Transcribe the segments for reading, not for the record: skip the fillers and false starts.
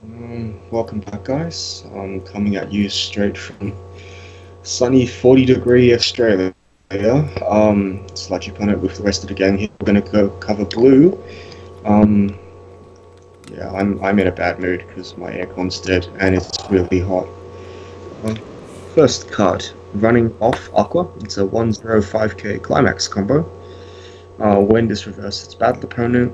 Welcome back, guys. I'm coming at you straight from sunny 40-degree Australia. It's like you put it with the rest of the gang here. We're gonna go cover blue. Um, yeah, I'm in a bad mood because my aircon's dead and it's really hot. Um, First card, running off Aqua. It's a 105k climax combo. When this reverses its battle opponent,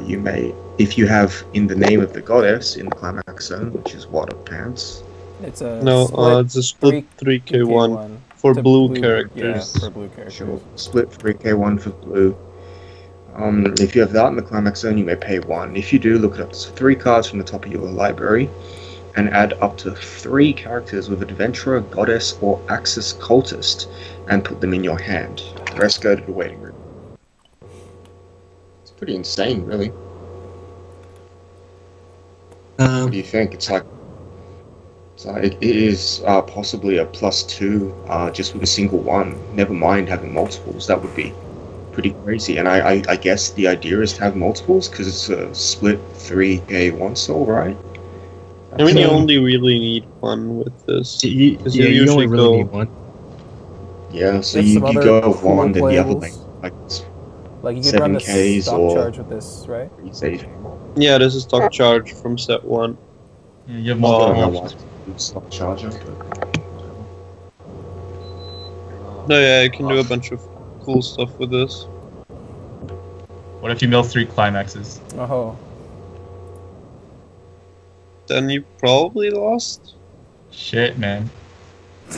you may, if you have in the name of the goddess in the climax zone, which is water pants. It's a No, split it's a split 3k1 for to blue characters. Yeah, for blue characters. Sure, split 3k1 for blue. If you have that in the climax zone, you may pay 1. If you do, look at up to 3 cards from the top of your library and add up to 3 characters with Adventurer, Goddess, or Axis Cultist and put them in your hand. The rest go to the waiting room. It's pretty insane, really. What do you think? It is possibly a +2 just with a single one. Never mind having multiples. That would be pretty crazy. And I guess the idea is to have multiples because it's a split 3k1 soul, right? I mean, you only really need one with this. You only really need one. Yeah, so There's you some other go with cool one, then the other playables. like you could run the 7Ks stock or charge with this, right? Yeah, this is stock charge from set 1. Yeah, you have I don't know multiple why options. it's stop charger, but No, yeah, you can do a bunch of cool stuff with this. What if you mill 3 climaxes? Oh, Then you probably lost. Shit, man. I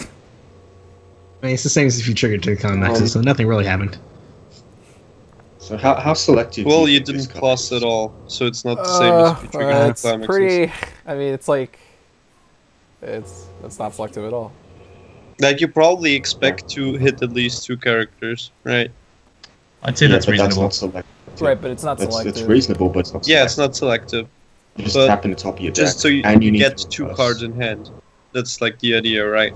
mean, it's the same as if you triggered 2 climaxes, so nothing really happened. so how selective? Well, do you think this didn't card plus is? at all, so it's not the same as if you triggered the it's climaxes. pretty. I mean, it's like it's not selective at all. Like, you probably expect to hit at least 2 characters, right? I'd say Yeah, that's but reasonable. That's not selective. Right, but it's not It's selective. reasonable, but it's not. Yeah, it's selective. not selective. You just but tap in the top of your deck, Just so you, and you need get to 2 reverse. cards in hand. That's like the idea, right?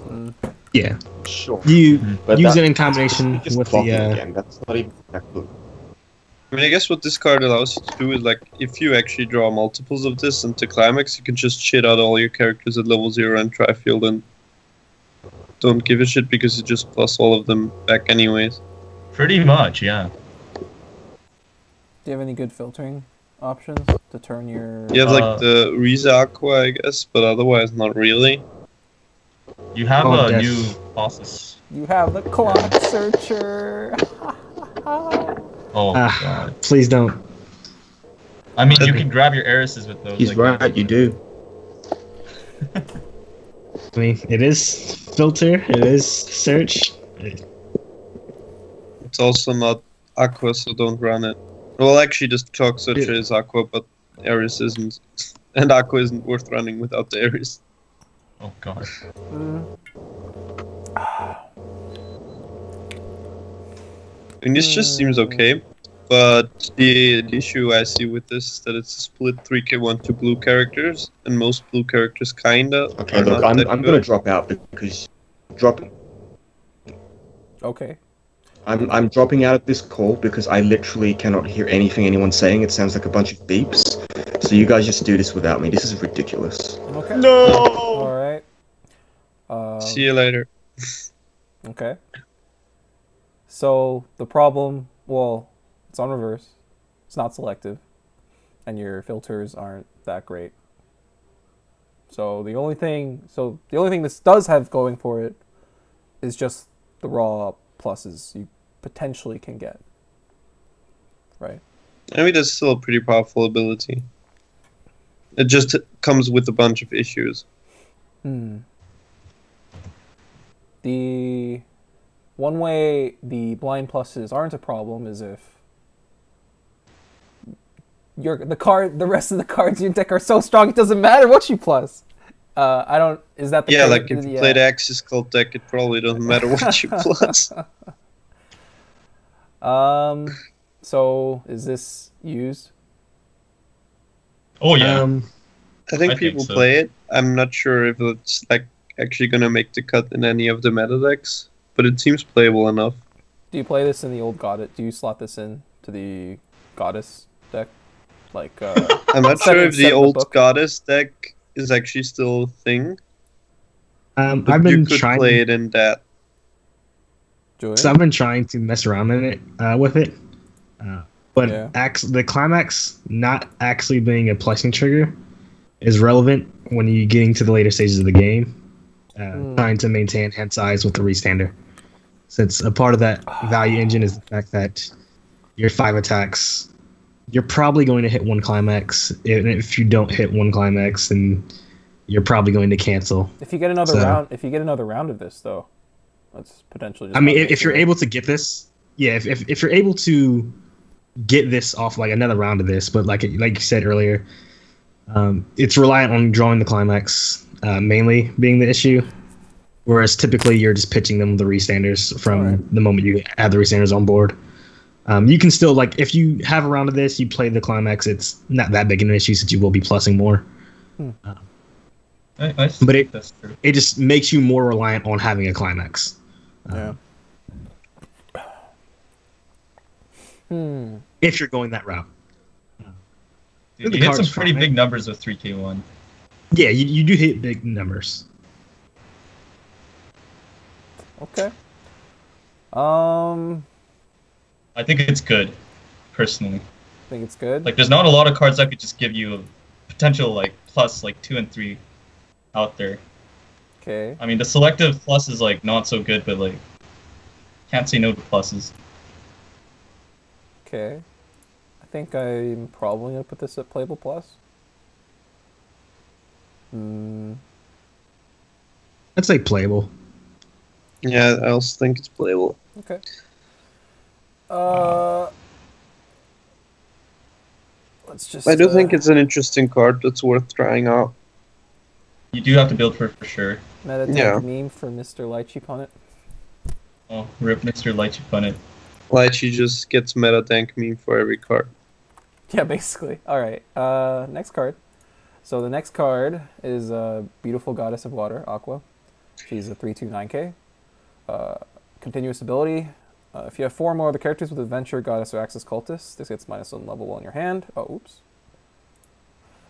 Yeah. Sure. You But use that- it in combination just with clocking the again. That's not even that good. I mean, I guess what this card allows you to do is, like, if you actually draw multiples of this into Climax, you can just shit out all your characters at level 0 and Trifield and don't give a shit because you just plus all of them back anyways. Pretty much, yeah. Do you have any good filtering options to turn your? You have, like, the Riza Aqua, I guess, but otherwise not really. You have Oh, a yes. new bosses. You have the clock searcher. Oh, Ah, God. please don't. I mean, you can grab your heiresses with those. He's like, right. You do. I mean, it is filter, it is search. It's also not Aqua, so don't run it. Well, actually, just Chalk Searcher is Aqua, but Ares isn't. And Aqua isn't worth running without the Ares. Oh, God. I mean, this just seems okay, but the issue I see with this is that it's a split 3k1 to blue characters, and most blue characters kinda Okay, are look, not I'm that gonna good. drop out because dropping. Okay. I'm dropping out of this call because I literally cannot hear anything anyone's saying. It sounds like a bunch of beeps. So you guys just do this without me. This is ridiculous. Okay. No! All right. See you later. Okay. So the problem, well, it's on reverse. It's not selective, and your filters aren't that great. So the only thing this does have going for it is just the raw pluses you potentially can get. Right. I mean, that's still a pretty powerful ability. It just comes with a bunch of issues. The one way the blind pluses aren't a problem is if the rest of the cards in your deck are so strong it doesn't matter what you plus. Is that the Yeah, case? like if you play the Axis Cult deck, it probably doesn't matter what you plus. So is this used? Oh, yeah. I think I think people so. play it. I'm not sure if it's like actually gonna make the cut in any of the meta decks, but it seems playable enough. Do you play this in the old Goddess? Do you slot this in to the Goddess deck? Like, I'm not Set sure it- if set the in the old book. goddess deck is actually still a thing, but I've you been could trying. play it in that. Julian? So I've been trying to mess around in it with it, but Yeah. the climax not actually being a placing trigger is relevant when you're getting to the later stages of the game, trying to maintain hand size with the restander. Since a part of that value engine is the fact that your 5 attacks, you're probably going to hit one climax. And if you don't hit one climax, then you're probably going to cancel. If you get another So- round, of this though, that's potentially just. I mean, not an if you're issue. able to get this, yeah, if you're able to get this off like another round of this, but like you said earlier, it's reliant on drawing the climax mainly being the issue. Whereas typically you're just pitching them the restanders from Alright. the moment you add the restanders on board. You can still like if you have a round of this, you play the climax. It's not that big an issue since you will be plussing more. I But think that's true. It just makes you more reliant on having a climax. Yeah. If you're going that route. Dude, The you hit some card's pretty fine. big numbers with 3K1. Yeah, you do hit big numbers. Okay. I think it's good, personally. Think it's good. Like, there's not a lot of cards that could just give you a potential, like, plus, like, 2 and 3 out there. Okay. I mean, the selective plus is, like, not so good, but, like, can't say no to pluses. Okay. I think I'm probably gonna put this at playable plus. I'd say playable. Yeah, I also think it's playable. Okay. Let's just. I do think it's an interesting card that's worth trying out. You do have to build for it for sure. meta Yeah. meme for Mr. Lychee Punnet. Oh, rip Mr. Lychee Punnet. Lychee just gets meta tank meme for every card. Yeah, basically. All right. Next card. So the next card is Beautiful Goddess of Water, Aqua. She's a 3/2/9K. Continuous ability. If you have 4 more other characters with Adventure, Goddess, or Axis Cultist, this gets -1 level while in your hand. Oh, oops.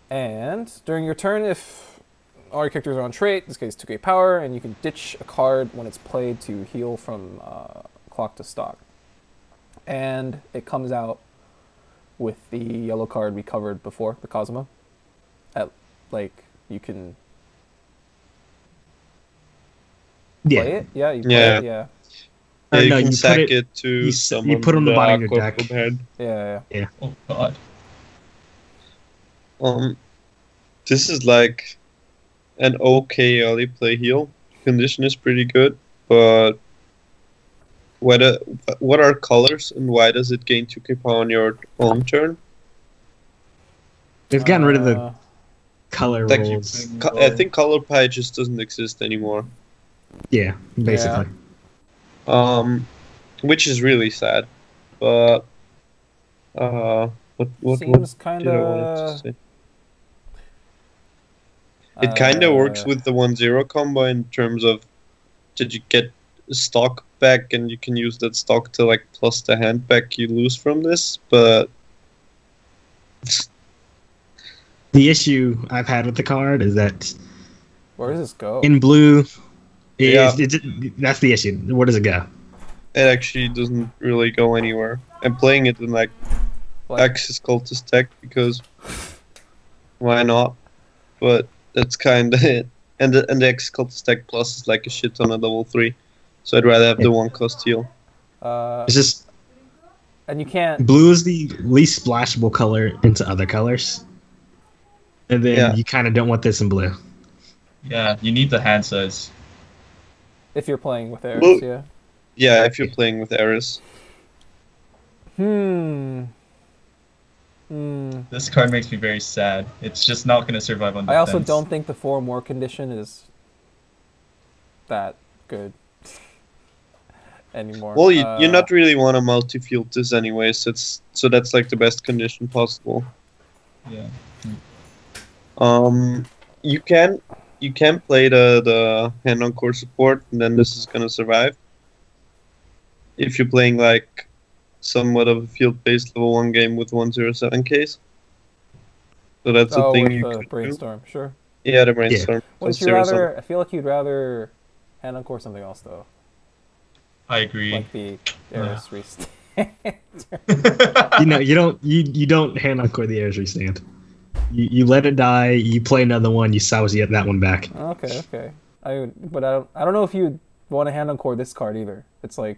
And during your turn, if all your characters are on trait, this gets 2K power, and you can ditch a card when it's played to heal from clock to stock. And it comes out with the yellow card we covered before, the Cosmo. Like, you can Yeah. play it? Yeah, you play Yeah. it? Yeah. Yeah, you no, can you sack put it to you someone put on the with bottom of your Aqua deck. Head. Yeah. Oh, God. This is like an okay early play heal. Condition is pretty good, but what are colors and why does it gain 2K power on your own turn? They've gotten rid of the Uh, color Like you, rules. I think color pie just doesn't exist anymore. Yeah, basically. Which is really sad. But what Seems did kind I want to of. say? It kind of works with the 1-0 combo in terms of did you get stock back and you can use that stock to like plus the hand back you lose from this, but The issue I've had with the card is that Where does this go? in blue, Yeah. that's the issue. Where does it go? it actually doesn't really go anywhere. I'm playing it in like Like, Axis Cultist tech because why not? But that's kind of it. And the Axis Cultist tech plus is like a shit ton of level 3. So I'd rather have the 1-cost heal. It's just and you can't. blue is the least splashable color into other colors, and then Yeah. you kind of don't want this in blue. Yeah, you need the hand size. If you're playing with Eris, Well- yeah. Yeah, if you're playing with Eris. This card makes me very sad. It's just not going to survive on I defense. also don't think the 4 more condition is that good anymore. Well, you not really want to multi-field this anyways. So that's like the best condition possible. Yeah. You can play the hand on core support, and then this is gonna survive. If you're playing like somewhat of a field-based level 1 game with 107 case. So that's a Oh, thing with you the could do. brainstorm, sure. Yeah, the brainstorm. Wouldn't Plus you 0 rather? I feel like you'd rather hand encore something else though, I agree. like the Eris restand. You don't hand encore the airs restand. You let it die. You play another one. You salvage that one back. Okay, okay. But I don't know if you want to hand encore this card either. It's like,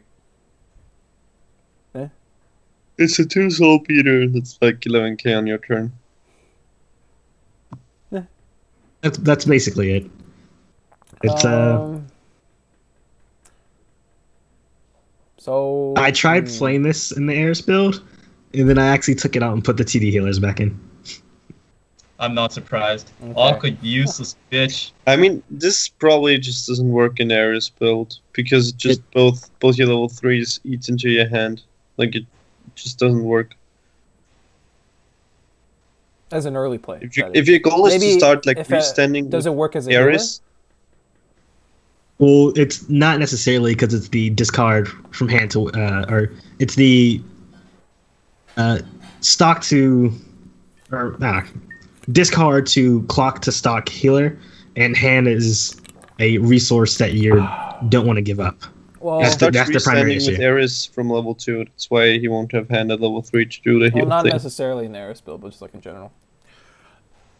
It's a 2 saltpeter. That's like 11k on your turn. That's basically it. It's So I tried playing this in the Eris build, and then I actually took it out and put the TD healers back in. I'm not surprised. Okay. Aqua, useless bitch. I mean, this probably just doesn't work in Ares build because both your level 3s eat into your hand. Like it just doesn't work. as an early play. If your goal is Maybe to start like if freestanding, does it work as a healer? Ares, Well, it's not necessarily because it's the discard from hand to, or it's the stock to, or discard to clock to stock healer, and hand is a resource that you don't want to give up. Well, you start that's the primary freestanding with issue. Ares from level 2. That's why he won't have hand at level 3 to do the heal not thing. necessarily in the Eris build, but just like in general.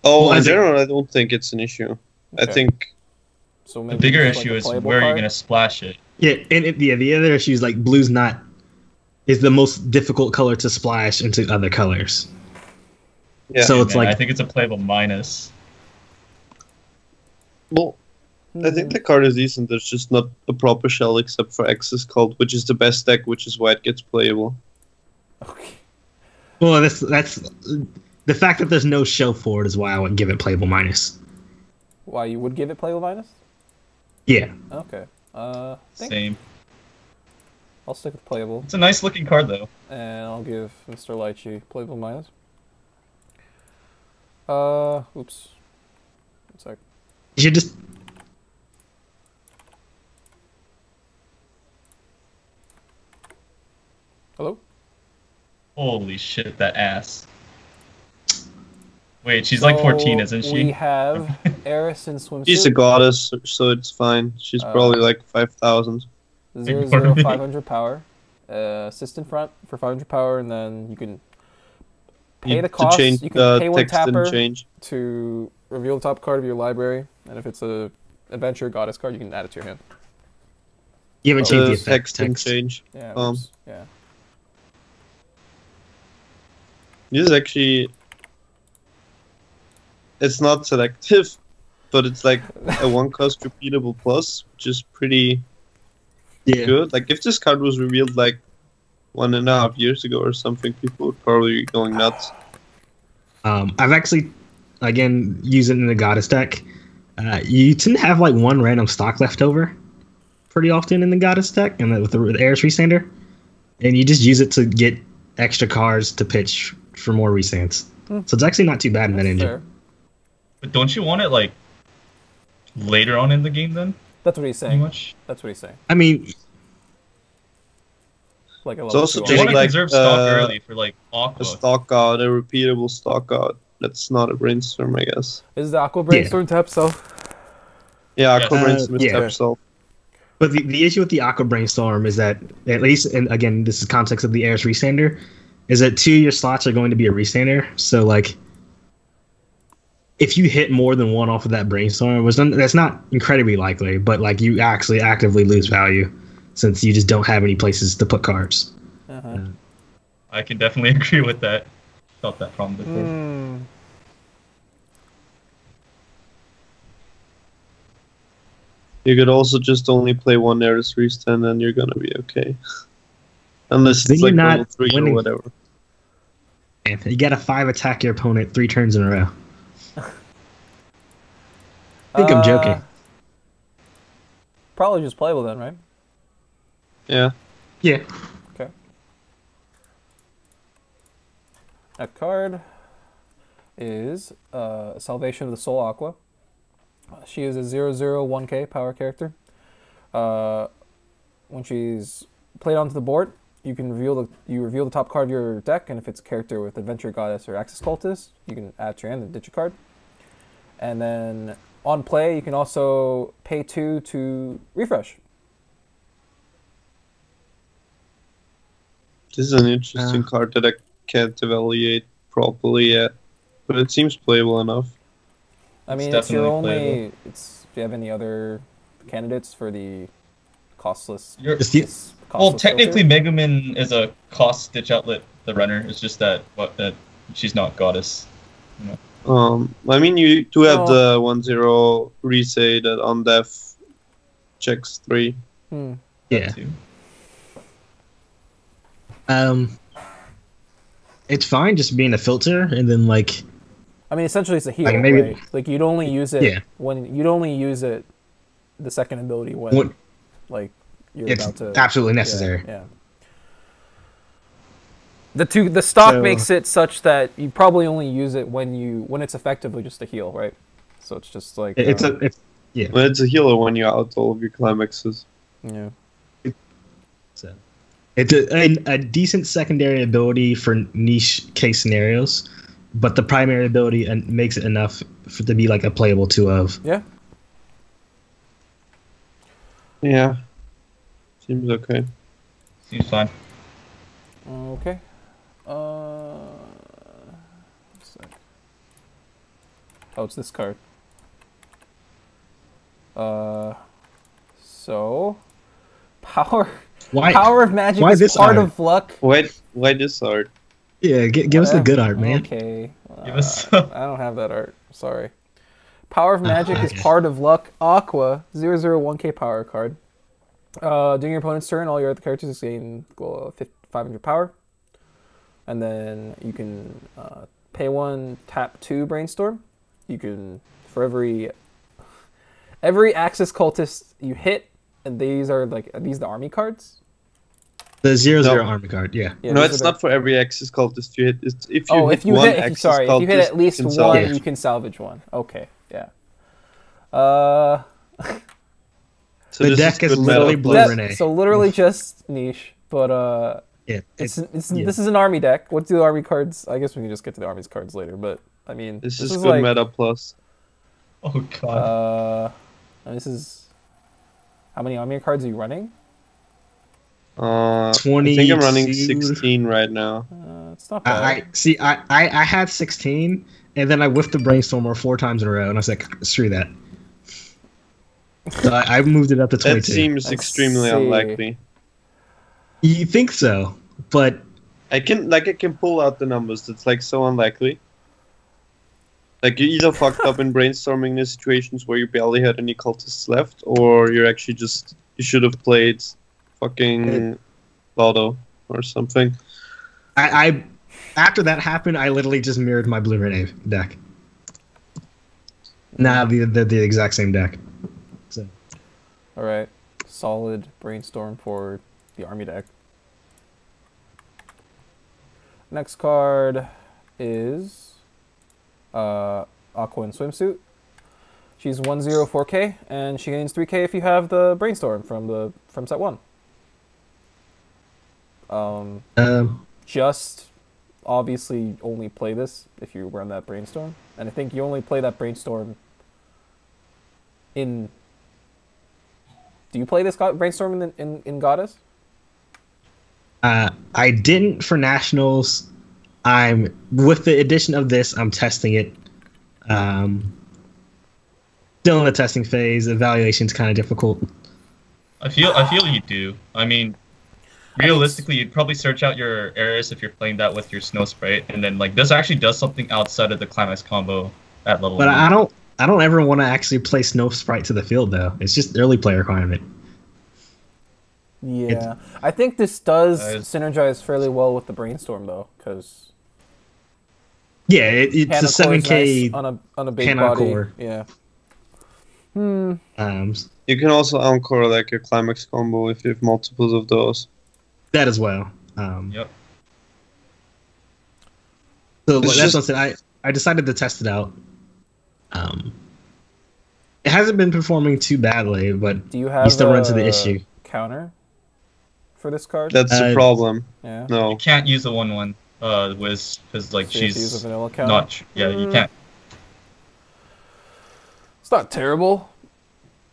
Oh, Well, in I think- general, I don't think it's an issue. I Okay. think So The maybe bigger just, like, issue a is playable where you're card? gonna splash it. Yeah, and the other issue is like blue's not is the most difficult color to splash into other colors. Yeah. So it's Man, I like think it's a playable minus. well, I think the card is decent. There's just not a proper shell except for Access Cult, which is the best deck, which is why it gets playable. Okay. well, that's the fact that there's no show for it is why I would give it playable minus. Why you would give it playable minus? Yeah, Okay. Think Same. I'll stick with playable, It's a nice looking card though. and I'll give Mr. Lychee playable minus. Oops. One sec. you should just Hello? Holy shit, that ass. Wait, she's like 14, isn't she? We have Eris in swimsuit. She's a goddess, so it's fine. She's probably like 5,000. 500 power. Assist in front for 500 power, and then you can pay the cost. To change You can pay one text and tapper change. to reveal the top card of your library, and if it's a adventure goddess card, you can add it to your hand. you haven't changed the The effect text and change. Yeah. Um, oops, yeah. This is actually... It's not selective, but it's like a 1-cost repeatable plus, which is pretty Yeah, good. Like, if this card was revealed like 1.5 years ago or something, people would probably be going nuts. I've actually again used it in the goddess deck. You tend to have like one random stock left over pretty often in the goddess deck, and with the Eris Resander, and you just use it to get extra cards to pitch for more resands. So it's actually not too bad in that That's engine. fair. But don't you want it like later on in the game then? That's what he's Pretty saying. much. That's what he's saying. I mean, Like a It's level also 2 They just want to like, conserve stock uh, early for like Aqua. A stock god, a repeatable stock god. That's not a brainstorm, I guess. Is the Aqua Brainstorm tap self? Yeah, Yes. Aqua brainstorm is yeah. tap self. but the issue with the Aqua Brainstorm is that, at least, and again, this is context of the Eris Resander, is that 2 of your slots are going to be a Resander. So, like, if you hit more than one off of that Brainstorm, that's not incredibly likely, but, like, you actually actively lose value since you just don't have any places to put cards. Uh-huh. I can definitely agree with that. Felt that problem before. You could also just only play one Eris Restand and you're gonna be okay. Unless Then it's you're like not level 3 or winning. whatever. And you got to 5 attack your opponent 3 turns in a row. I think I'm joking. Probably just playable then, right? Yeah. Yeah. Okay. That card is Salvation of the Soul Aqua. She is a 0/0/1k power character. When she's played onto the board, you can reveal the top card of your deck, and if it's a character with Adventure Goddess or Axis Cultist, you can add to your hand and ditch a card. And then on play, you can also pay 2 to refresh. This is an interesting card that I can't evaluate properly yet, but it seems playable enough. I mean, It's it's your definitely only. playable. Do you have any other candidates for the costless? Just the, this Well, costless technically, filter? Megumin is a cost stitch outlet. The runner. It's just that she's not goddess. I mean, you do have No. the 1/0 resay that on def checks 3. Hmm. yeah. Too. It's fine just being a filter, and then like I mean, essentially, it's a heal. Like, maybe- right? Like you'd only use it Yeah. when you'd only use it the second ability when When- like you're it's about to. absolutely necessary. Yeah. The stock So- makes it such that you probably only use it when it's effectively just a heal, right? So it's just like It's uh, But it's a healer when you out all of your climaxes. yeah. So it's a decent secondary ability for niche case scenarios, but the primary ability makes it enough for to be like a playable 2 of. Yeah. Yeah. Seems okay. Seems fine. Okay. One sec. Oh, it's this card. So power power of magic why is this part art? of luck. Why this art? Yeah, give us the good art, man. Okay. Give us- I don't have that art. Sorry. Power of magic is part of luck. Aqua 001k power card. During your opponent's turn, all your other characters gain 500 power. And then you can pay 1, tap 2 brainstorm. You can for every Axis cultist you hit, and these are the army cards. The 0/0 No. army card, yeah. Yeah, No, these it's are the- not for every Axis cultist you hit. It's if you Oh, hit if you one hit, Axis if you hit cultist, at least you can one, salvage. you can salvage one. Okay, yeah. So The this deck is good literally meta blue plus- Renee. So literally just niche, but Yeah. it's yeah. this is an army deck. What do the army cards? I guess we can just get to the army's cards later. But I mean, This is is good like meta plus. Oh god. and this is how many army cards are you running? I think I'm running 22. 16 right now. It's not bad. I see. I had 16, and then I whiffed the brainstormer 4 times in a row, and I was like, screw that. So I moved it up to 22. That seems Let's extremely see. unlikely. You think so, but I can pull out the numbers. It's like so unlikely. Like you either fucked up in brainstorming the situations where you barely had any cultists left, or you're actually just you should have played fucking Lotto or something. I after that happened, I literally just mirrored my blue red deck. Nah, the exact same deck. So All right, solid brainstorm for the army deck. Next card is Aqua in Swimsuit. She's 104k, and she gains 3k if you have the brainstorm from set 1. Just obviously only play this if you run that brainstorm, and I think you only play that brainstorm in. Do you play this brainstorm in Goddess? I didn't for nationals. I'm with the addition of this. I'm testing it. Still in the testing phase. Evaluation's kind of difficult. I feel you do. I mean, realistically, you'd probably search out your areas if you're playing that with your snow sprite, and then like this actually does something outside of the climax combo at level. But 1. I don't ever want to actually play Snow Sprite to the field though. It's just early play requirement. Yeah, I think this does That is- synergize fairly well with the brainstorm though, because Yeah, it's a 7K. on a big Cannon body. core. Yeah. Um, You can also encore like your climax combo if you have multiples of those. that as well. Yep. So It's that's just- what I said. I decided to test it out. It hasn't been performing too badly, but Do you have you still run into the a issue. counter for this card? That's the problem. Yeah. No. You can't use a 1/1 Wiz because like So you have to use she's a vanilla counter? not. Yeah, you can't. It's not terrible.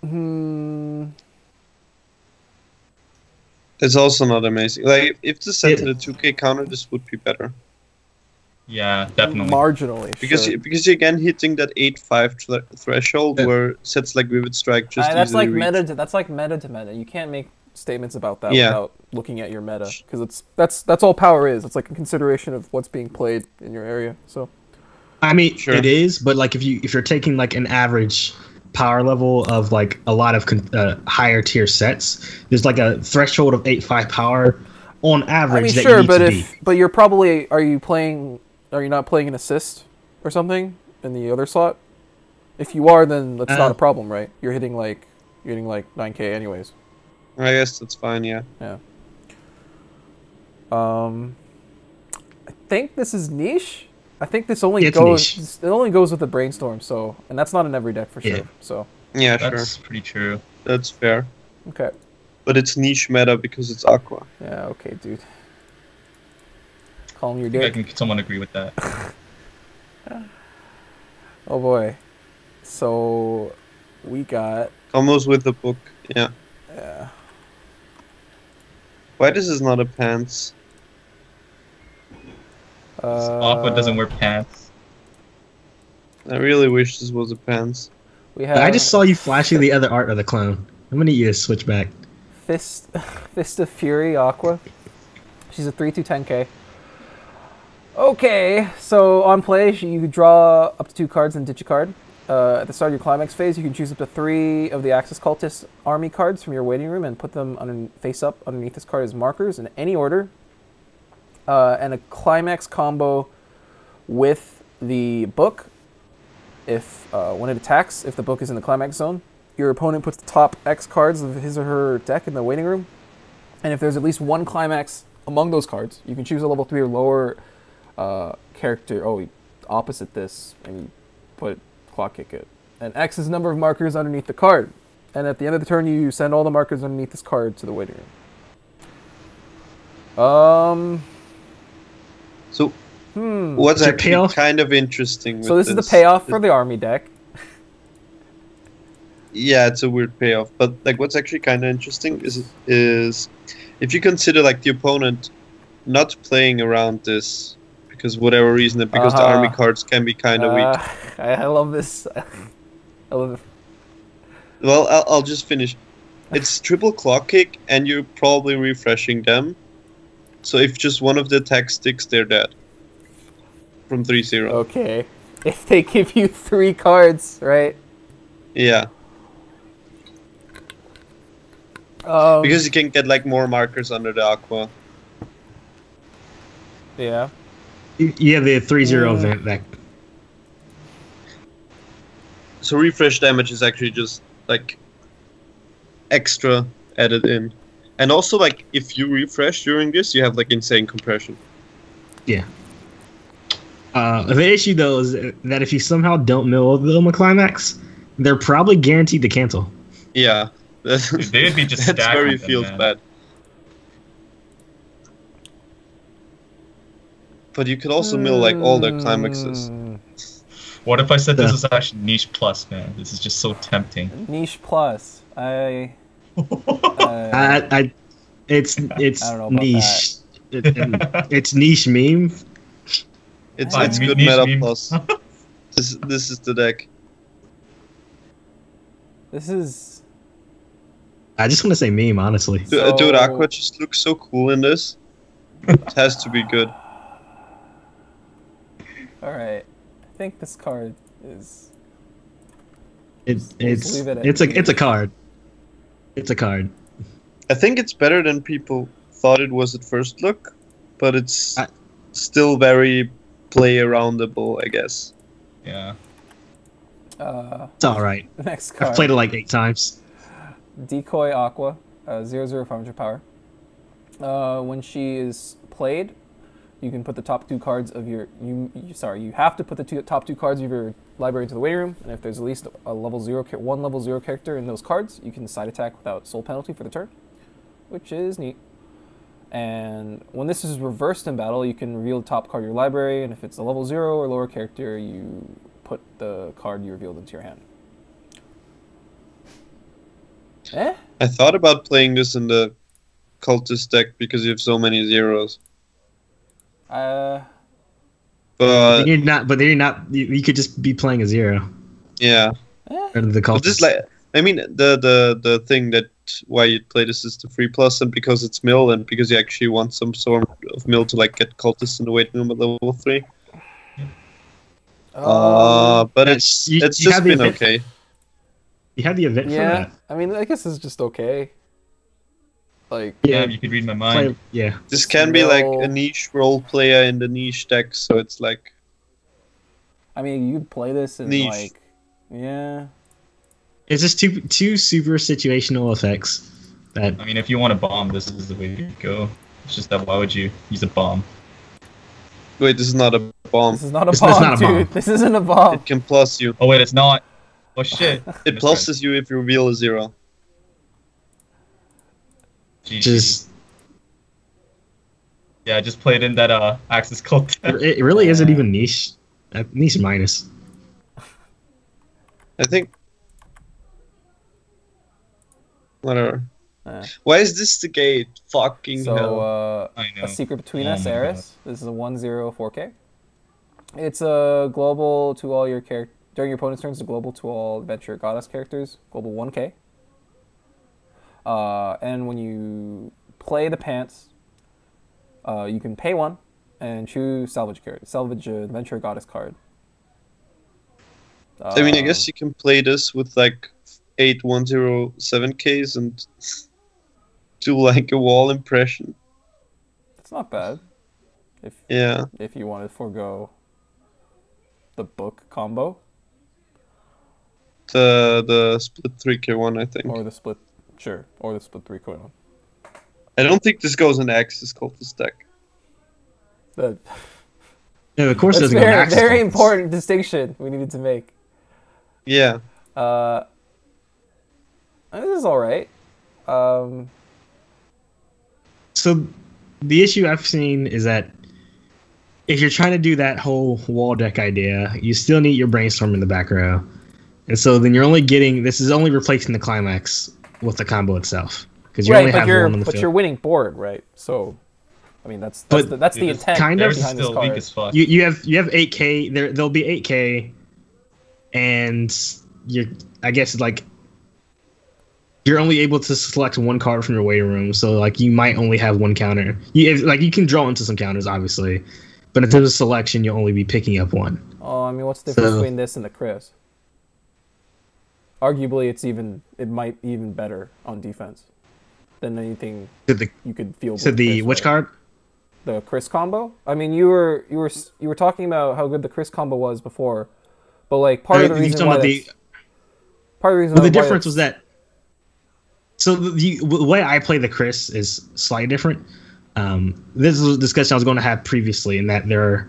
Hmm. It's also not amazing. Like, if this set to the 2K counter, this would be better. Yeah, definitely. Marginally, Because sure. because you're again hitting that 8-5 threshold where sets like Vivid Strike just that's easily like reach. meta. That's like meta to meta. You can't make statements about that Yeah. without looking at your meta, because that's all power is. It's like a consideration of what's being played in your area. So I mean, Sure. it is, but like if you're taking like an average power level of like a lot of higher tier sets, there's like a threshold of 8-5 power on average I mean, that sure, you need but to if beat. but you're probably are you not playing an assist or something in the other slot? If you are, then that's not a problem, right? You're hitting like 9K anyways. I guess that's fine, yeah. Yeah. I think this is niche. I think this only It's goes. niche. It only goes with the brainstorm. So, and that's not in every deck for sure. Yeah. So, Yeah, That's sure. pretty true. That's fair. okay. But it's niche meta because it's Aqua. Yeah. Okay, dude. Call him your I think I dick. can someone agree with that. Oh boy. So, we got. Combos with the book, yeah. Yeah. Why this is not a pants? Aqua doesn't wear pants. I really wish this was a pants. We have. I just saw you flashing the other art of the clone. I'm gonna need you to switch back. Fist of Fury Aqua. She's a 3/2 10K. Okay, so on play, you draw up to 2 cards and ditch a card. At the start of your climax phase, you can choose up to 3 of the Axis Cultist army cards from your waiting room and put them face up underneath this card as markers in any order. And a climax combo with the book. If when it attacks, if the book is in the climax zone, your opponent puts the top X cards of his or her deck in the waiting room. And if there's at least 1 climax among those cards, you can choose a level 3 or lower character. Oh, opposite this, and you put clock kick it. And X is the number of markers underneath the card. And at the end of the turn, you send all the markers underneath this card to the waiting room. So, what's Is it actually payoff? kind of interesting with So this is the payoff for the army deck. Yeah, it's a weird payoff. But like, what's actually kind of interesting is if you consider like the opponent not playing around this because whatever reason, because the army cards can be kind of weak. I love this. I love it. Well, I'll just finish. It's triple clock kick, and you're probably refreshing them. So if just one of the attacks sticks, they're dead. From 3-0. Okay. If they give you 3 cards, right? Yeah. Because you can get like more markers under the aqua. Yeah. You have the 3-0 event deck. So refresh damage is actually just like extra added in. And also like if you refresh during this, you have like insane compression. Yeah. The issue though is that if you somehow don't mill them a climax, they're probably guaranteed to cancel. Yeah. Dude, they'd be just That's stacking where it them, feels man. bad. But you could also mill like all their climaxes. What if I said this was actually niche plus, man? This is just so tempting. Niche plus. It's I don't know about niche. It's niche meme. It's Fine, good niche meta meme. plus. This is the deck. This is. I just want to say meme, honestly. Dude, So- Aqua just looks so cool in this. It has to be good. Alright. I think this card is. It's leave it at it's a niche. card. It's a card. I think it's better than people thought it was at first look, but it's still very play aroundable, I guess. Yeah. It's all right. Next card. I've played it like 8 times. Decoy Aqua, 0/0 power. When she is played, you can put the top 2 cards of your you have to put the top 2 cards of your library into the waiting room, and if there's at least one level 0 character in those cards, you can side attack without soul penalty for the turn, which is neat. And when this is reversed in battle, you can reveal the top card of your library, and if it's a level 0 or lower character, you put the card you revealed into your hand. I thought about playing this in the cultist deck because you have so many zeros. But you're not. But you're not. You could just be playing a 0. yeah. Or the But this I mean the thing that why you play this is the 3+, and because it's mill, and because you actually want some sort of mill to like get cultists in the waiting room at level 3. But it's just been okay. You have the event for that. I mean, I guess it's just okay. Like, Yeah, you could read my mind. Yeah. This can be like a niche role player in the niche deck, so it's like. I mean, you'd play this in niche. like, yeah. It's just two super situational effects. That I mean, if you want a bomb, this is the way to go. It's just that why would you use a bomb? Wait, this is not a bomb. This is not a It's bomb, not a bomb. dude. This isn't a bomb. It can plus you. Oh wait, it's not. Oh shit. It pluses you if you reveal a 0. GG. just Yeah, I just played in that Axis cult. it really isn't even niche. Niche minus. I think. Whatever. Yeah. Why is this the gate? Fucking hell. So, I know. A Secret Between Oh Us, my Eris. This is a 1/0 4K. It's a global to all your characters. During your opponent's turn, it's a global to all Adventure Goddess characters. Global 1K. And when you play the pants, you can pay 1 and choose salvage Adventure Goddess card. I mean, I guess you can play this with like 8 107Ks and do like a wall impression. It's not bad. Yeah. If you want to forego the book combo. The split 3K one, I think. Or the split 3 coin. I don't think this goes in Axis Cultist deck. But No, of course it that's doesn't go very, Axis very Cultists. important distinction we needed to make. Yeah. This is alright. So the issue I've seen is that if you're trying to do that whole wall deck idea, you still need your brainstorm in the back row. And so then you're only getting, this is only replacing the climax with the combo itself. Because you only have one on the field. You're winning board, right? So, I mean, that's the intent kind of behind this still weak card. as fuck. You have 8K, there'll be 8K, and I guess like you're only able to select one card from your waiting room, so like you might only have one counter. You can draw into some counters, obviously, but in terms of selection, you'll only be picking up one. Oh, I mean, what's the difference between this and the Chris? Arguably, it might be even better on defense than anything you could feel. So the which card? The Chris combo. I mean, you were talking about how good the Chris combo was before, but like part of the reason why the difference was that. So the way I play the Chris is slightly different. This is a discussion I was going to have previously, in that there are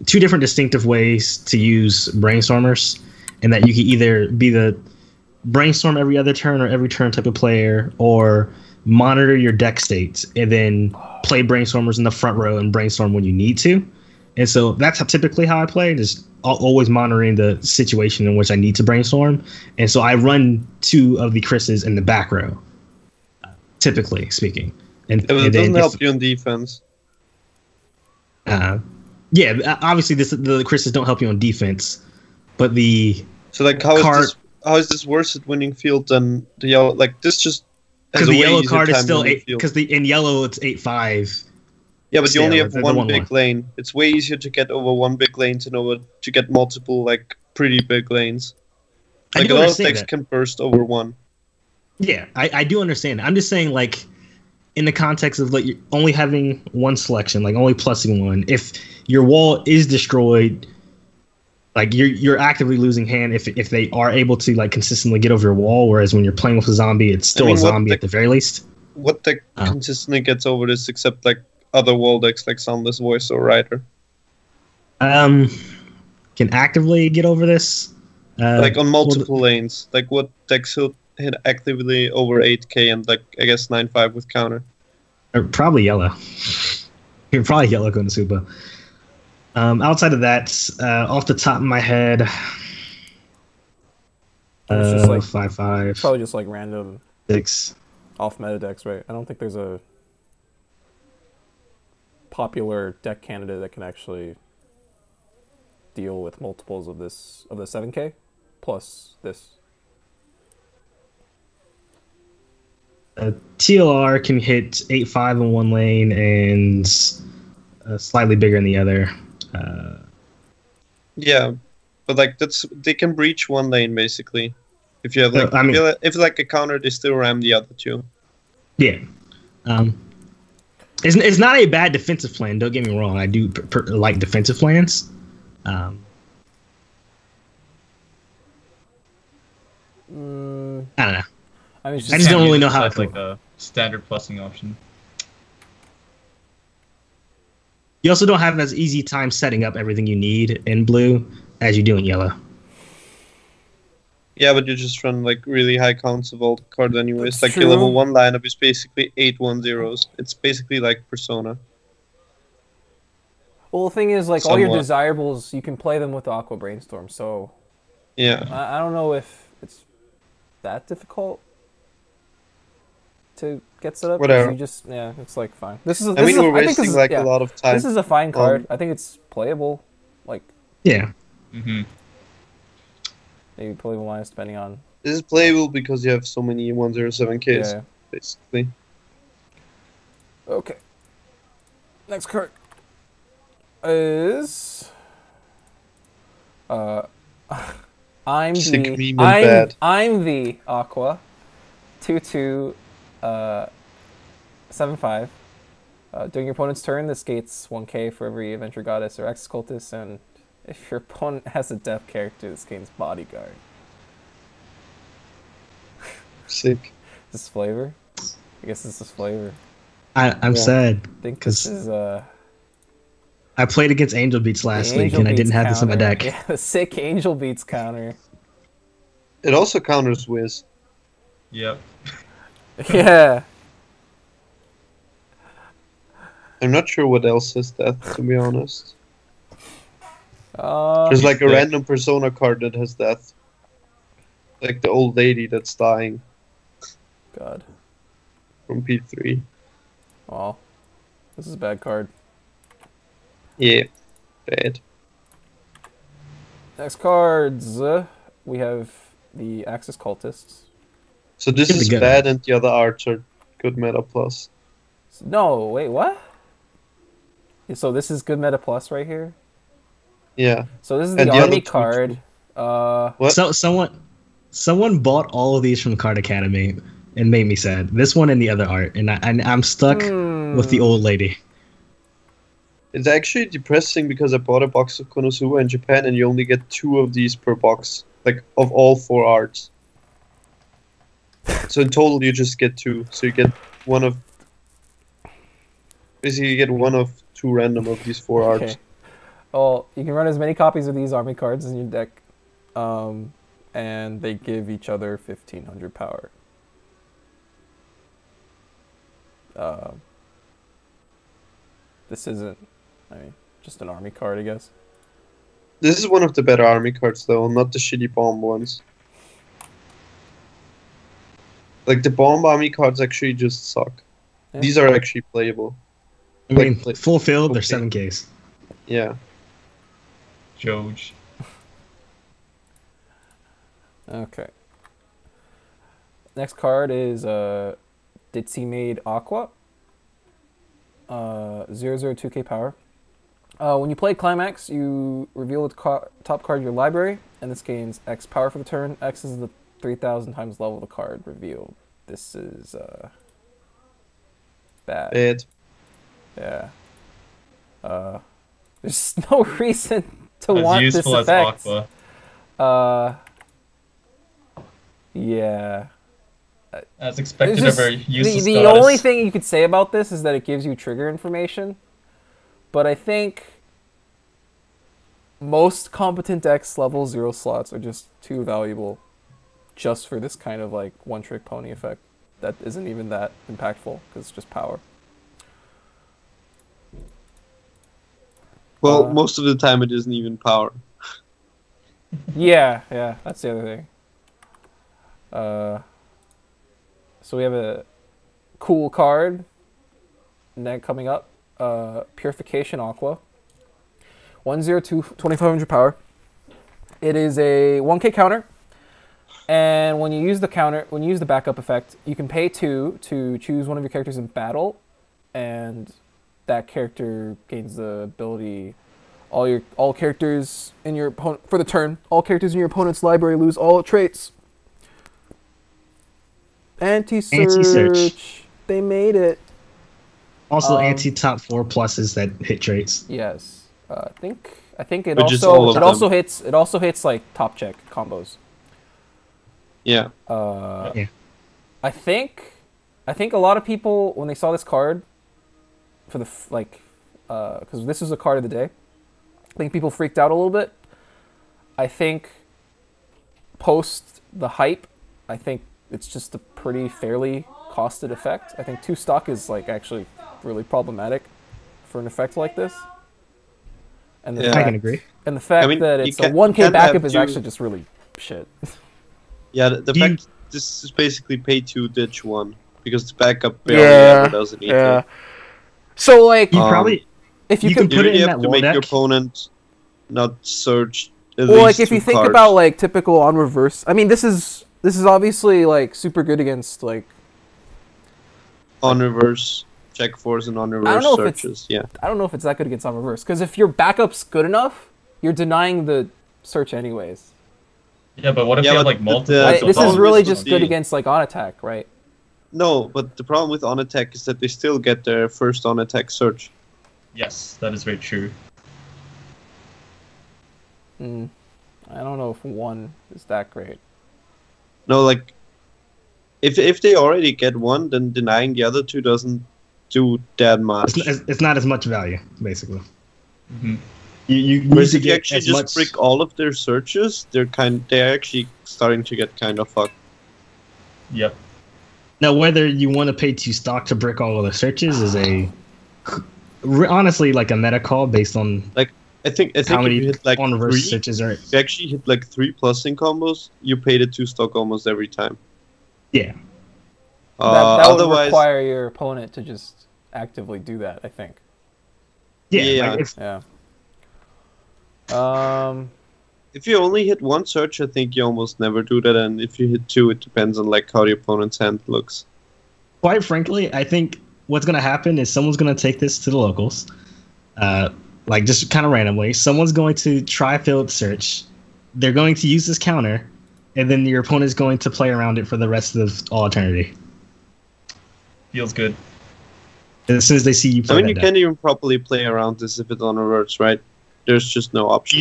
2 different distinctive ways to use brainstormers, and that you can either be the brainstorm every other turn or every turn type of player, or monitor your deck states and then play brainstormers in the front row and brainstorm when you need to. And so that's typically how I play, just always monitoring the situation in which I need to brainstorm. And so I run 2 of the Chris's in the back row, typically speaking. And It doesn't help you on defense. Yeah, obviously the Chris's don't help you on defense, but So like, how is this worse at winning field than the yellow? Like, this just because the yellow card is still 8. Because in yellow it's 8/5. Yeah, but you only have the one big lane. It's way easier to get over one big lane to get multiple like pretty big lanes. Like, a lot of decks can burst over one. Yeah, I do understand. I'm just saying, like, in the context of like only having one selection, like only plussing one. If your wall is destroyed, like you're actively losing hand if they are able to like consistently get over your wall. Whereas when you're playing with a zombie, it's still a zombie at the very least. What deck consistently gets over this, except like other wall decks like Soundless Voice or Rider? Can actively get over this. Like on multiple lanes. Like, what decks hit actively over 8K and like I guess 9/5 with counter? Probably yellow. You're probably yellow Konosuba. Outside of that, off the top of my head, It's just like 5/5, probably just like random 6. off meta decks, right? I don't think there's a popular deck candidate that can actually deal with multiples of this of the 7K plus this. TLR can hit 8/5 in one lane and slightly bigger in the other. Yeah, but like they can breach one lane basically. If you have like I mean- if like a counter, they still ram the other two. Yeah. It's not a bad defensive plan. Don't get me wrong. I do like defensive plans. I don't know. I mean, it's I just don't really know how it's to like a standard plussing option. You also don't have as easy time setting up everything you need in blue as you do in yellow. Yeah, but you just run like really high counts of all the cards anyways. That's Like true. your level 1 lineup is basically 8/10s. It's basically like Persona. well, the thing is, like all your Somewhat. desirables, you can play them with Aqua Brainstorm. So Yeah. I don't know if it's that difficult to get set up. 'cause Whatever. You just it's like fine. This is. I This mean, is a, we're I think this wasting is, like yeah, a lot of time. This is a fine card. I think it's playable. Like Yeah. Mm-hmm. maybe playable minus depending on. This is playable because you have so many 107Ks, Yeah. basically. Okay. Next card is I'm Sick the meme and bad. I'm the Aqua 2/2 7/5. During your opponent's turn, this gates 1K for every Adventure Goddess or Axis Cultist, and if your opponent has a death character, this gains Bodyguard. Sick. This is flavor? I guess this is flavor. I'm Yeah. sad. I think this 'Cause is I played against Angel Beats last the week Angel and I Beats didn't have this in my counter. deck. Yeah, the sick Angel Beats counter. It also counters Wiz. Yep. Yeah. I'm not sure what else has that, to be honest. Uh, There's like a Yeah. random Persona card that has that. Like the old lady that's dying God. from P3. Well, this is a bad card. Yeah. Bad. Next cards. We have the Axis Cultists. So this Here we is go. bad and the other arts are good meta plus. No, wait, what? So this is good meta plus right here. Yeah. So this is And the the other army two- card. What? So someone bought all of these from Card Academy and made me sad. This one and the other art, and I'm stuck with the old lady. It's actually depressing because I bought a box of Konosuba in Japan and you only get 2 of these per box. Like, of all 4 arts. So in total you just get 2. So you get one of... Basically you get one of 2 random of these 4 arts. Okay. Well, you can run as many copies of these army cards in your deck, and they give each other 1500 power. This isn't, I mean, just an army card, I guess. This is one of the better army cards though, not the shitty bomb ones. Like the bomb army cards actually just suck. Yeah. These are actually playable. I mean, Like- full field, they're okay. 7Ks. Yeah. Joj. Okay. Next card is Ditzy Made Aqua. 002k power. When you play Climax, you reveal the top card of your library, and this gains X power for the turn. X is the 3,000 times level of the card revealed. This is bad. Bad. Yeah. There's no reason to As want this useful as effect. Aqua. Yeah. As It's expected just- of our useless the goddess. only thing you could say about this is that it gives you trigger information, but I think most competent decks level 0 slots are just too valuable just for this kind of like one-trick pony effect that isn't even that impactful because it's just power. Well, most of the time it isn't even power. Yeah, that's the other thing. So we have a cool card. Neg coming up. Purification Aqua. 102, 2500 power. It is a 1k counter. And when you use the backup effect, you can pay 2 to choose one of your characters in battle, and that character gains the ability. All characters in your opponent for the turn. All characters in your opponent's library lose all traits. Anti-search. They made it. Also, anti-top 4 pluses that hit traits. Yes, I think it Which is all of also hits like top check combos. Yeah. Yeah. I think a lot of people when they saw this card for the because this was a card of the day, I think people freaked out a little bit. I think post the hype, I think it's just a pretty fairly costed effect. I think 2 stock is like actually really problematic for an effect like this. And the Yeah. fact, I can agree. And the fact I mean, that you it's a can't 1k backup have is two- actually just really shit. Yeah, the Do you- fact this is basically pay 2, ditch 1. Because the backup barely Yeah, ever does anything. yeah. So like, You Um, probably if you you could, can You put it really in have that to wall make your deck. opponent not search at well, like least if you 2 think cards. about like typical on reverse, I mean this is obviously like super good against like on reverse check force and on know reverse if it's- searches. Yeah. I don't know if it's that good against on reverse because if your backup's good enough, you're denying the search anyways. Yeah, but what if Yeah, you have but like multiple? the- This is problem really is just the- good against like on attack, right? No, but the problem with on attack is that they still get their first on attack search. Yes, that is very true. I don't know if 1 is that great. No, like if they already get 1, then denying the other 2 doesn't do that much. It's not as much value, basically. Hmm. You need Whereas to if you get actually as just much. brick all of their searches, they're actually starting to get kind of fucked. Yep. Now, whether you want to pay 2 stock to brick all of the searches is honestly like a meta call based on I think how if many you hit like on reverse 3, searches are. if you actually hit like 3 plusing combos, you pay the 2 stock almost every time. Yeah. That would Otherwise, require your opponent to just actively do that, I think. Yeah. Yeah. Like if, Yeah. if you only hit 1 search, I think you almost never do that, and if you hit 2, it depends on like how the opponent's hand looks. quite frankly, I think what's going to happen is someone's going to take this to the locals, like just kind of randomly. Someone's going to try failed search. They're going to use this counter, and then your opponent's going to play around it for the rest of all eternity. Feels good. As soon as they see you I play mean, that you deck. can't even properly play around this if it's on reverse, right? There's just no option.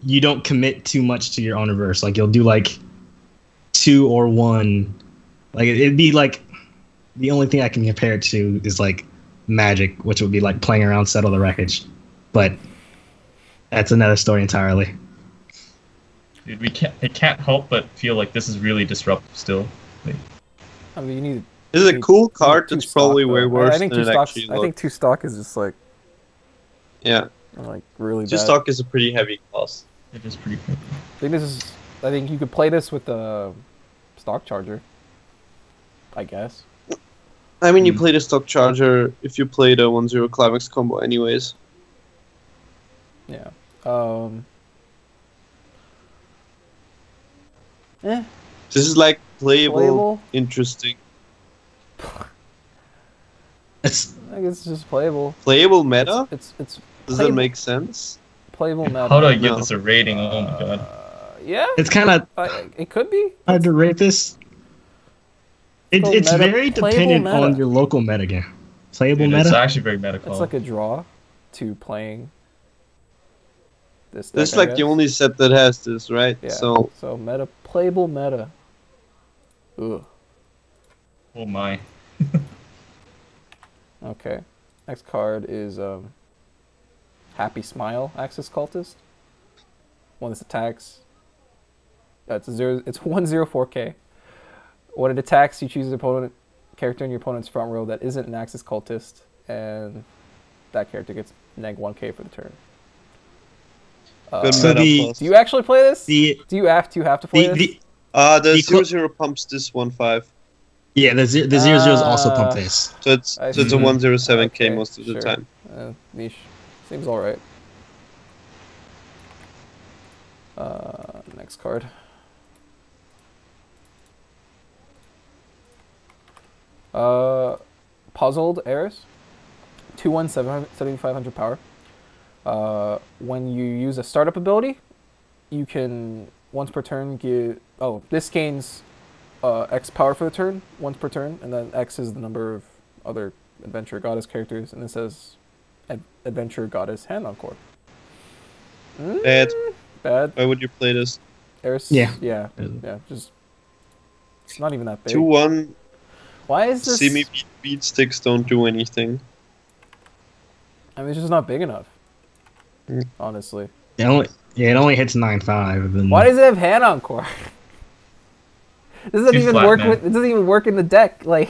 You don't commit too much to your on reverse. Like you'll do like 2 or 1. Like it'd be like the only thing I can compare it to is like Magic, which would be like playing around Settle the Wreckage. But that's another story entirely. Dude, it can't help but feel like this is really disruptive still. Like, I mean, you need. This is a cool card 2 that's probably stock, way though. worse I think than 2 it stock. actually I think looks. 2 stock is just like Yeah, really 2 bad. stock is a pretty heavy cost. it is pretty cool. I think you could play this with the stock charger. I guess. I mean, you play the stock charger if you play the 1-0 climax combo anyways. Yeah. This is like playable, Playable? interesting. It's I guess it's just playable. Playable meta? It's Does that playable. make sense? Playable meta. How do I give No. this a rating? Oh my god. Yeah. it's kind of It could be. hard to rate this. called It's meta- very playable dependent meta. on your local meta game. Playable Dude, meta. it's actually very meta It's call. like a draw to playing this. This is deck, I like the guess. only set that has this, right? Yeah. So meta, playable meta. Ugh. Oh my. Okay. Next card is Happy Smile, Axis Cultist. One that attacks. It's 1/04K. When it attacks, you choose an opponent character in your opponent's front row that isn't an Axis Cultist, and that character gets -1K for the turn. Good So meta the- plus. Do you actually play this? The Do you have to play the, this? the The the cl- 0-0 pumps this 1-5. yeah, the zero zeros also pump this. So it's I so it's a see. 107k Okay, most of the sure. time. Niche. Seems alright. Next card. Puzzled Heiress. 2/1, 7,500 power. When you use a startup ability, you can once per turn give. Oh, this gains X power for the turn once per turn, and then X is the number of other adventure goddess characters, and it says adventure goddess hand encore. Bad. Bad. Why would you play this? Heiress. Yeah. Yeah. Just it's not even that big. 2-1 Why is this? semi beat sticks don't do anything. I mean, it's just not big enough. Mm. Honestly. It only hits 9/5. Then Why does it have hand encore? Doesn't Too even flat, work man. with. It doesn't even work in the deck. Like.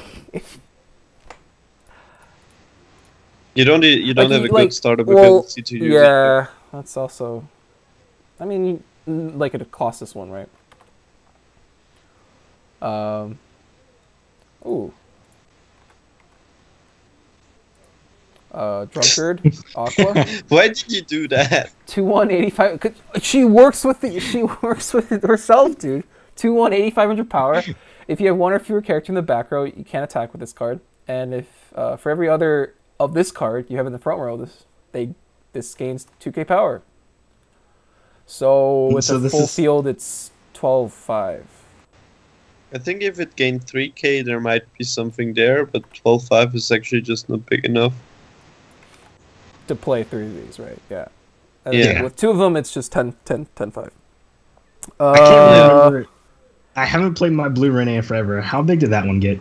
You don't Like, have a like, good startup well, ability to use it. yeah, that's also. I mean, like it cost this one, right? Ooh. Drunkard, Aqua, Why did you do that? 2/1, 85. She works with it herself, dude. 2/1, 8,500 power. If you have one or fewer characters in the back row, you can't attack with this card. And if for every other of this card you have in the front row, this gains 2k power. So with So the this full is- field, it's 12/5. I think if it gained 3k, there might be something there, but 12-5 is actually just not big enough. To play 3 of these, right? Yeah. And Yeah. with 2 of them, it's just 10/5. I can't remember. I haven't played my blue Rene in forever. How big did that one get?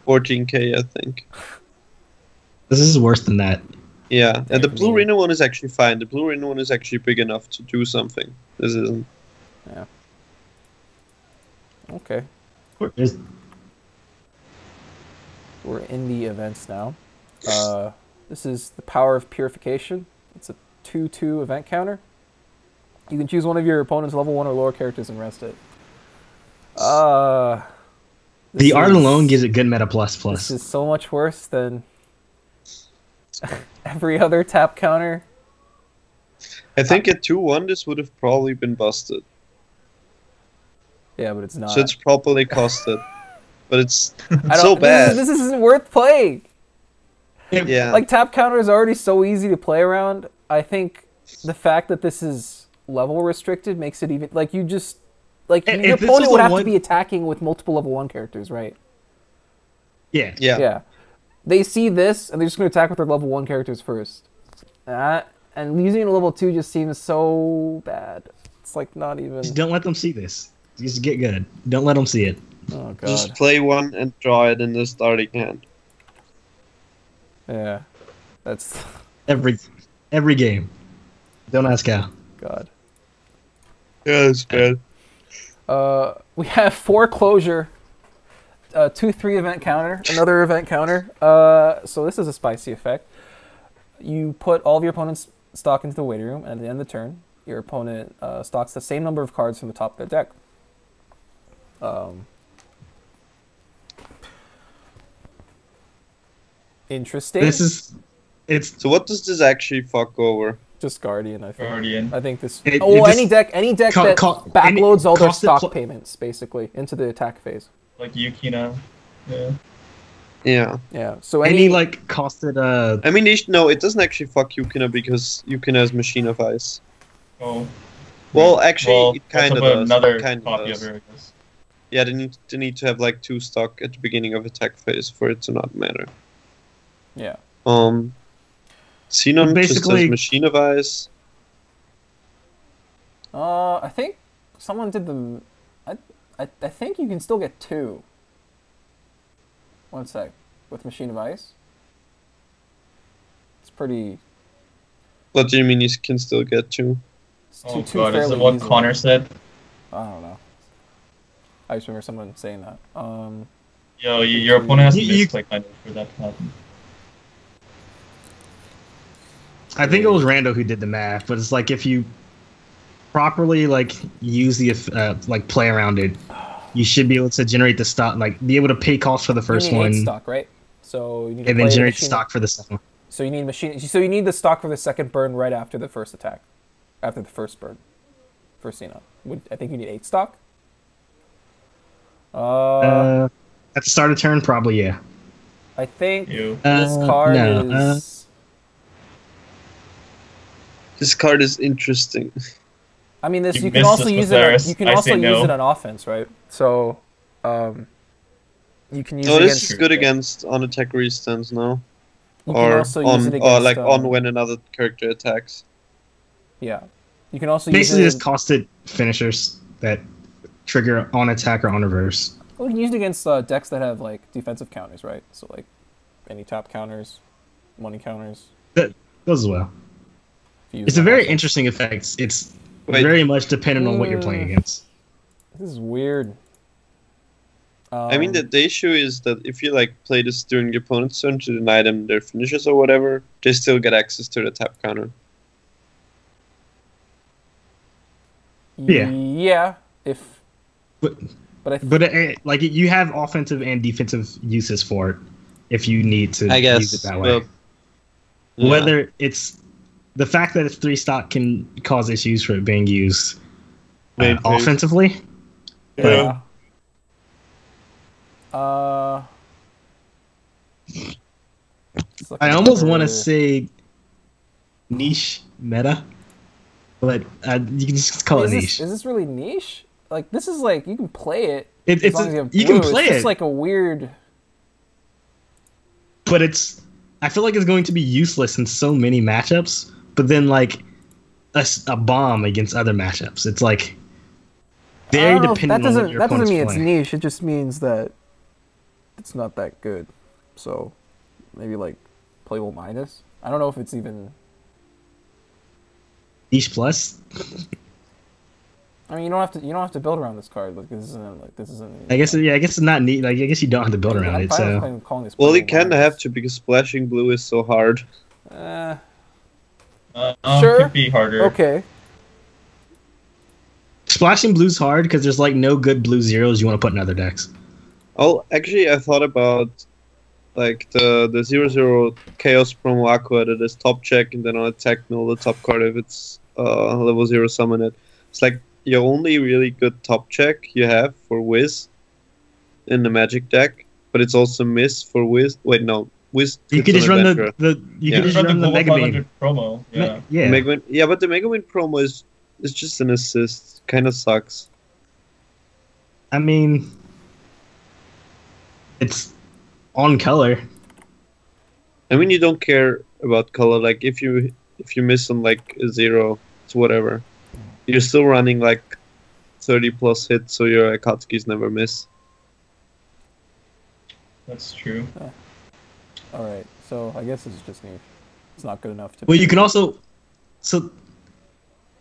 14k, I think. This is worse than that. Yeah, and the blue Yeah. Rhino one is actually fine. The blue Rhino one is actually big enough to do something. This isn't. Okay. Is- We're in the events now. This is the Power of Purification. It's a 2/2 event counter. You can choose one of your opponent's level 1 or lower characters and rest it. The This art is- alone gives it good meta plus This plus. is so much worse than every other tap counter. I think at 2-1 this would have probably been busted. Yeah, but it's not. So it's properly costed. But it's I so don't- bad. This isn't worth playing. Yeah. Like, tap counter is already so easy to play around. I think the fact that this is level restricted makes it even, like, you just, like, If your this opponent was would a have to one- be attacking with multiple level 1 characters, right? Yeah. yeah. Yeah. They see this, and they're just going to attack with their level 1 characters first. And using it at level 2 just seems so bad. It's, like, not even... Just don't let them see this. Just get good. Don't let them see it. Oh, God. Just play one and draw it in the starting hand. Yeah. That's... Every game. Don't ask how. God. Yeah, it's bad. We have Foreclosure, 2/3 event counter, another event counter. So this is a spicy effect. You put all of your opponent's stock into the waiting room, and at the end of the turn, your opponent stocks the same number of cards from the top of their deck. Interesting. It's So what does this actually fuck over? Just Guardian, I think. Guardian. I think this. It any just- deck co- that co- backloads all their cost it stock pl- payments basically into the attack phase. Like Yukina. Yeah. Yeah. Yeah. So any like costed I mean, no, it doesn't actually fuck Yukina because Yukina has Machine of Ice. Oh. Well, actually, Well, it kind of also does. another It kinda copy does. of her, I guess. Yeah, they need to have like 2 stock at the beginning of attack phase for it to not matter. Yeah. Xenon just Basically- has Machine of Ice. I think someone did the. I think you can still get 2. One sec. With Machine of Ice. It's pretty. What do you mean you can still get 2? It's Oh two god, is fairly it what easily. Connor said? I don't know. I just remember someone saying that. Yo, your opponent has to You- misplay kind of for that to happen. I think it was Rando who did the math, but it's like if you properly like use the like play around it, you should be able to generate the stock, like be able to pay cost for the first you need one, 8 stock, right? So you need to and play then the generate machine. stock for the second one. So you need machine. So you need the stock for the second burn right after the first attack, after the first burn, first Xenon. I think you need 8 stock. At the start of turn, probably yeah. I think Ew. this card no, is. This card is interesting. I mean, this You you can missed also this use with it. Varus. You can I also say no. use it on offense, right? So, you can use No, it this against. is good against on attack restuns now. You can Or also use on it against. like on when another character attacks. Yeah, you can also Basically, use it. just costed finishers that trigger on attack or on reverse. Well, you can use it against decks that have like defensive counters, right? So like any tap counters, money counters. Those as well. If you use It's it a on very offense. interesting effect. It's Wait. very much dependent on what you're playing against. This is weird. I mean, the issue is that if you like play this during your opponent's turn to deny them their finishes or whatever, they still get access to the tap counter. Yeah. Yeah. If. But But like you have offensive and defensive uses for it if you need to I guess. use it that way. but- yeah. Whether it's the fact that it's 3 stock can cause issues for it being used Maybe. offensively. yeah. Let's look I at almost other- want to say niche meta, but you can just call it Is niche. this really niche? Like this is like you can play it It- as long as you have blue. you can play it's just it. like a weird. But I feel like it's going to be useless in so many matchups. But then like a bomb against other matchups, it's like I very don't know if dependent on what your that doesn't opponent's mean it's playing. niche. It just means that it's not that good. So maybe like playable minus. I don't know if it's even. Niche plus. I mean, you don't have to build around this card. Like this isn't. I guess it's not neat. Like I guess you don't have to build around I'm it. fine with So calling this. Well, you playable kind of minus. have to because splashing blue is so hard. Sure. Could be harder. Okay. splashing blue's hard because there's like no good blue zeros you want to put in other decks. Oh, actually, I thought about like the 0/0 Chaos promo Aqua that is top check and then on attack mill the top card if it's level 0 summon it. It's like your only really good top check you have for Wiz in the Magic deck, but it's also miss for Wiz. Wait, no, Wiz. You it's could on just run Adventurer. you Yeah. could just run the Global Mega 500 Beam. promo. Yeah. Yeah. Yeah, but the Mega Win promo is just an assist. Kind of sucks. I mean, it's on color. I mean, you don't care about color. Like if you miss on like a 0, it's whatever. You're still running like 30 plus hits, so your Akatsuki's never miss. That's true. All right. So I guess it's just niche. It's not good enough to. Well, you can also. So,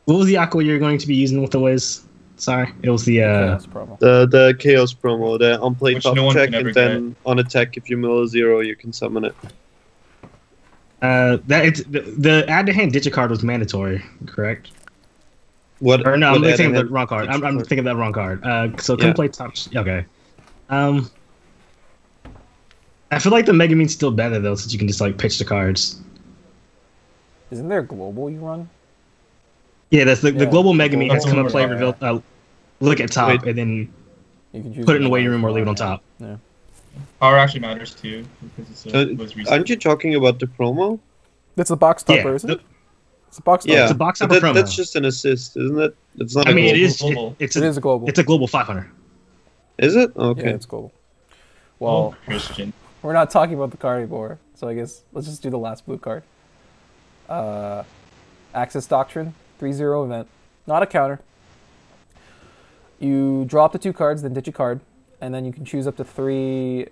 what was the aqua you're going to be using with the Wiz? Sorry, it was the. Chaos promo. The Chaos promo, the on play Which top no one check, can ever and then on attack, if you mill a 0, you can summon it. That it's the add to hand digicard was mandatory, correct? What? Or no, I'm what thinking of the add-ahead wrong card. I'm digicard? thinking of that wrong card. So Yeah. come play top. Okay. I feel like the Mega Bean's still better though, since you can just like pitch the cards. Isn't there a global you run? Yeah, that's the Yeah, global Mega global. Bean has That's come what and play we're reveal. Look at top Wait. and then You can choose put it in the one waiting or room or leave it on yeah. top. Yeah. Power actually matters too because it was recent. Aren't you talking about the promo? That's a box topper, Yeah, isn't it? It's a box Yeah, topper. It's a box but topper promo. that's just an assist, isn't it? It's not. I a mean, it global. is. global. It's It a is a global. it's a global 500. Is it? Okay. Yeah, it's global. Oh, Well, Christian. we're not talking about the card anymore, so I guess let's just do the last blue card. Access Doctrine, 3/0 event. Not a counter. You draw up to 2 cards, then ditch a card, and then you can choose up to 3.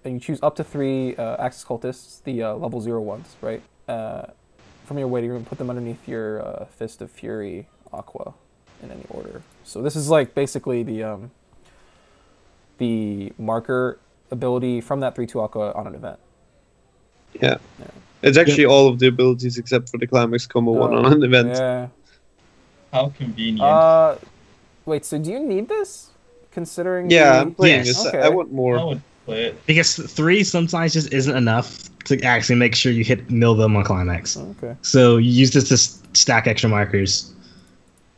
And you choose up to 3 Access Cultists, the level 0 ones, right? From your waiting room, put them underneath your Fist of Fury Aqua in any order. So this is like basically the marker ability from that 3/2 Aqua on an event. Yeah. It's actually all of the abilities except for the climax combo one on an event. Yeah. How convenient. Wait. So do you need this? Considering Yeah, the... I'm playing Yes. this. Okay. I want I more. would play it. Because 3 sometimes just isn't enough to actually make sure you mill them on climax. Okay. So you use this to stack extra markers.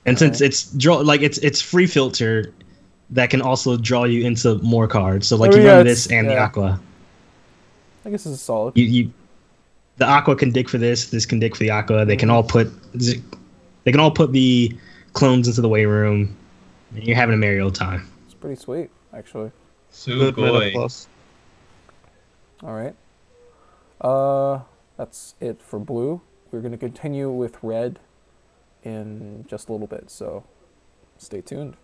And since it's free filter that can also draw you into more cards. So like you run this and the aqua. I guess this is solid. The aqua can dig for this can dig for the aqua. They can all put the clones into the weight room. And you're having a merry old time. It's pretty sweet, actually. Good mana Sugoi. plus. All right. That's it for blue. We're going to continue with red in just a little bit, so stay tuned.